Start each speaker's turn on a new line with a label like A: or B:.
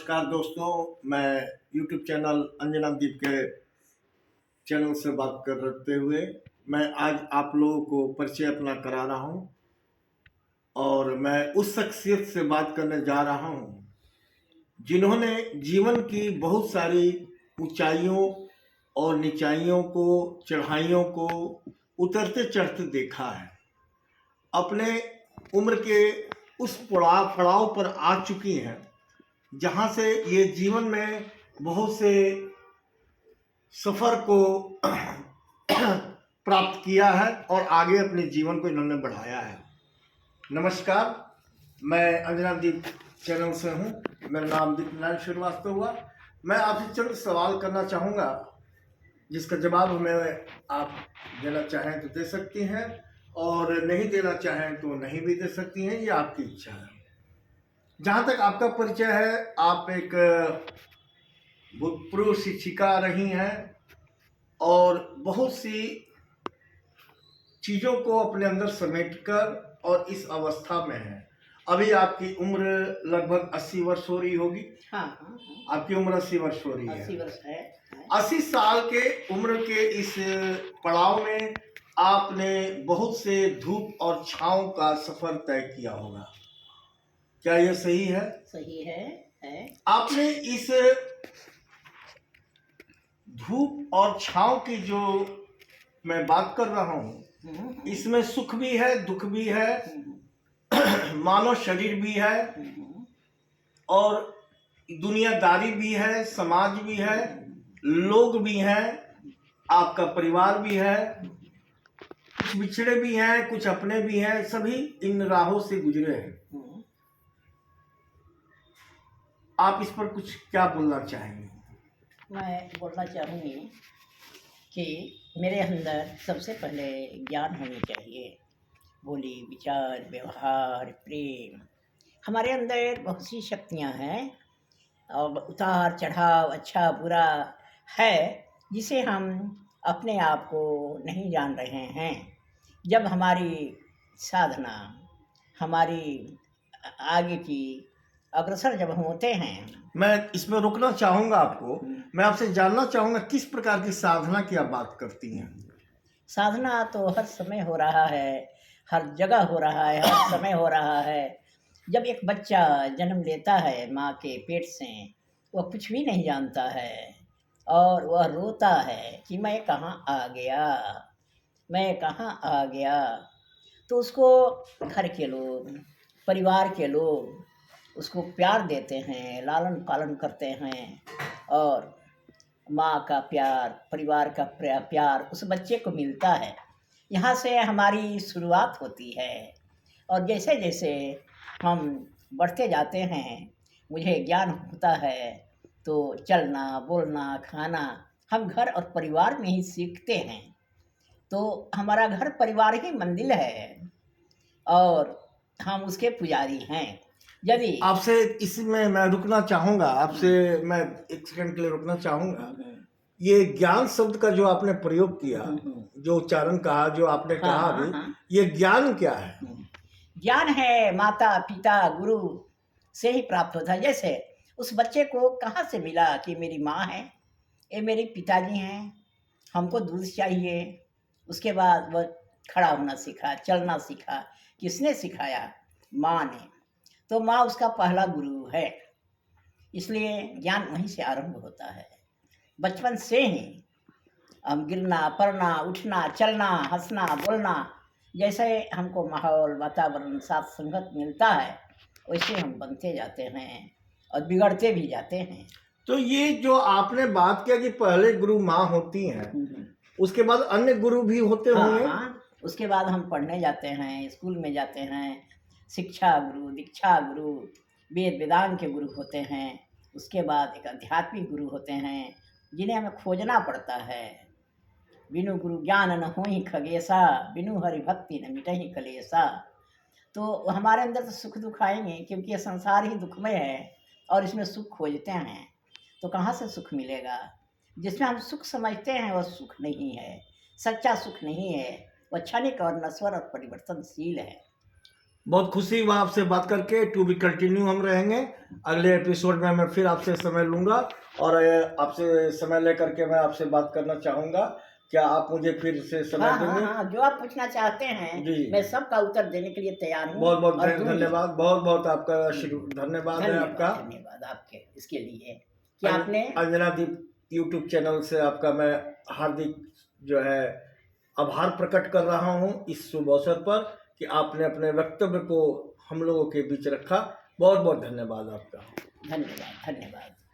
A: नमस्कार दोस्तों, मैं यूट्यूब चैनल अंजना दीप के चैनल से बात करते हुए मैं आज आप लोगों को परिचय अपना करा रहा हूं और मैं उस शख्सियत से बात करने जा रहा हूं जिन्होंने जीवन की बहुत सारी ऊंचाइयों और निचाइयों को, चढ़ाइयों को उतरते चढ़ते देखा है। अपने उम्र के उस पड़ाव पर आ चुकी हैं जहाँ से ये जीवन में बहुत से सफ़र को प्राप्त किया है और आगे अपने जीवन को इन्होंने बढ़ाया है। नमस्कार, मैं अंजना दीप चैनल से हूँ। मेरा नाम दीपनारायण श्रीवास्तव हुआ। मैं आपसे चंद सवाल करना चाहूँगा जिसका जवाब हमें आप देना चाहें तो दे सकती हैं और नहीं देना चाहें तो नहीं भी दे सकती हैं, ये आपकी इच्छा है। जहाँ तक आपका परिचय है, आप एक भूतपूर्व शिक्षिका रही हैं और बहुत सी चीज़ों को अपने अंदर समेटकर और इस अवस्था में हैं। अभी आपकी उम्र लगभग 80 वर्ष हो रही होगी।
B: हाँ, हाँ, हाँ।
A: आपकी उम्र 80 वर्ष हो रही है।
B: 80 वर्ष है।
A: 80 साल के उम्र के इस पड़ाव में आपने बहुत से धूप और छांव का सफर तय किया होगा। क्या यह सही है?
B: सही है।
A: आपने इस धूप और छांव की जो मैं बात कर रहा हूँ, इसमें सुख भी है, दुख भी है, मानव शरीर भी है और दुनियादारी भी है, समाज भी है, लोग भी हैं, आपका परिवार भी है, कुछ बिछड़े भी हैं, कुछ अपने भी हैं, सभी इन राहों से गुजरे हैं। आप इस पर कुछ क्या बोलना चाहेंगे?
B: मैं बोलना चाहूँगी कि मेरे अंदर सबसे पहले ज्ञान होनी चाहिए। बोली, विचार, व्यवहार, प्रेम, हमारे अंदर बहुत सी शक्तियाँ हैं और उतार चढ़ाव, अच्छा बुरा है, जिसे हम अपने आप को नहीं जान रहे हैं। जब हमारी साधना, हमारी आगे की अग्रसर जब हम होते हैं।
A: मैं इसमें रोकना चाहूँगा आपको। मैं आपसे जानना चाहूँगा किस प्रकार की साधना की आप बात करती हैं?
B: साधना तो हर समय हो रहा है, हर जगह हो रहा है, हर समय हो रहा है। जब एक बच्चा जन्म लेता है माँ के पेट से, वह कुछ भी नहीं जानता है और वह रोता है कि मैं कहाँ आ गया, मैं कहाँ आ गया। तो उसको घर के लोग, परिवार के लोग उसको प्यार देते हैं, लालन पालन करते हैं और माँ का प्यार, परिवार का प्यार उस बच्चे को मिलता है। यहाँ से हमारी शुरुआत होती है और जैसे जैसे हम बढ़ते जाते हैं, मुझे ज्ञान होता है तो चलना, बोलना, खाना हम घर और परिवार में ही सीखते हैं। तो हमारा घर परिवार ही मंदिर है और हम उसके पुजारी हैं। यदि
A: आपसे इसमें मैं रुकना चाहूँगा, आपसे मैं एक सेकंड के लिए रुकना चाहूँगा। ये ज्ञान शब्द का जो आपने प्रयोग किया, जो उच्चारण कहा, जो आपने कहा अभी, ये ज्ञान क्या है?
B: ज्ञान है माता पिता गुरु से ही प्राप्त होता है। जैसे उस बच्चे को कहाँ से मिला कि मेरी माँ है, ये मेरे पिताजी हैं, हमको दूध चाहिए। उसके बाद वह खड़ा होना सीखा, चलना सीखा। किसने सिखाया? माँ ने। तो माँ उसका पहला गुरु है, इसलिए ज्ञान वहीं से आरंभ होता है। बचपन से ही हम गिरना, पड़ना, उठना, चलना, हंसना, बोलना, जैसे हमको माहौल, वातावरण, साथ संगत मिलता है, वैसे हम बनते जाते हैं और बिगड़ते भी जाते हैं।
A: तो ये जो आपने बात किया कि पहले गुरु माँ होती हैं, उसके बाद अन्य गुरु भी होते होंगे।
B: हाँ, उसके बाद हम पढ़ने जाते हैं, स्कूल में जाते हैं, शिक्षा गुरु, दीक्षा गुरु, वेद वेदांत के गुरु होते हैं। उसके बाद एक आध्यात्मिक गुरु होते हैं जिन्हें हमें खोजना पड़ता है। बिनु गुरु ज्ञान न होई खगेसा, बिनु हरि भक्ति न मिटहि कलेसा। तो हमारे अंदर तो सुख दुख आएंगे, क्योंकि ये संसार ही दुखमय है और इसमें सुख खोजते हैं तो कहाँ से सुख मिलेगा? जिसमें हम सुख समझते हैं वह सुख नहीं है, सच्चा सुख नहीं है, वह क्षणिक और नश्वर और परिवर्तनशील है।
A: बहुत खुशी हुआ आपसे बात करके। टू बी कंटिन्यू हम रहेंगे। अगले एपिसोड में मैं फिर आपसे समय लूँगा और आपसे समय लेकर के मैं आपसे बात करना चाहूँगा। क्या आप मुझे फिर से समय
B: हाँ हाँ
A: देंगे?
B: हाँ, जो आप पूछना चाहते हैं
A: जी।
B: मैं सबका उत्तर देने के लिए तैयार हूँ
A: बहुत बहुत
B: और दूंगी।
A: धन्यवाद। बहुत बहुत आपका धन्यवाद है आपका।
B: धन्यवाद आपके इसके लिए कि
A: अं-
B: आपने
A: अंजना दीप यूट्यूब चैनल से आपका मैं हार्दिक जो है आभार प्रकट कर रहा हूं इस शुभ अवसर पर कि आपने अपने वक्तव्य को हम लोगों के बीच रखा। बहुत बहुत धन्यवाद आपका।
B: धन्यवाद।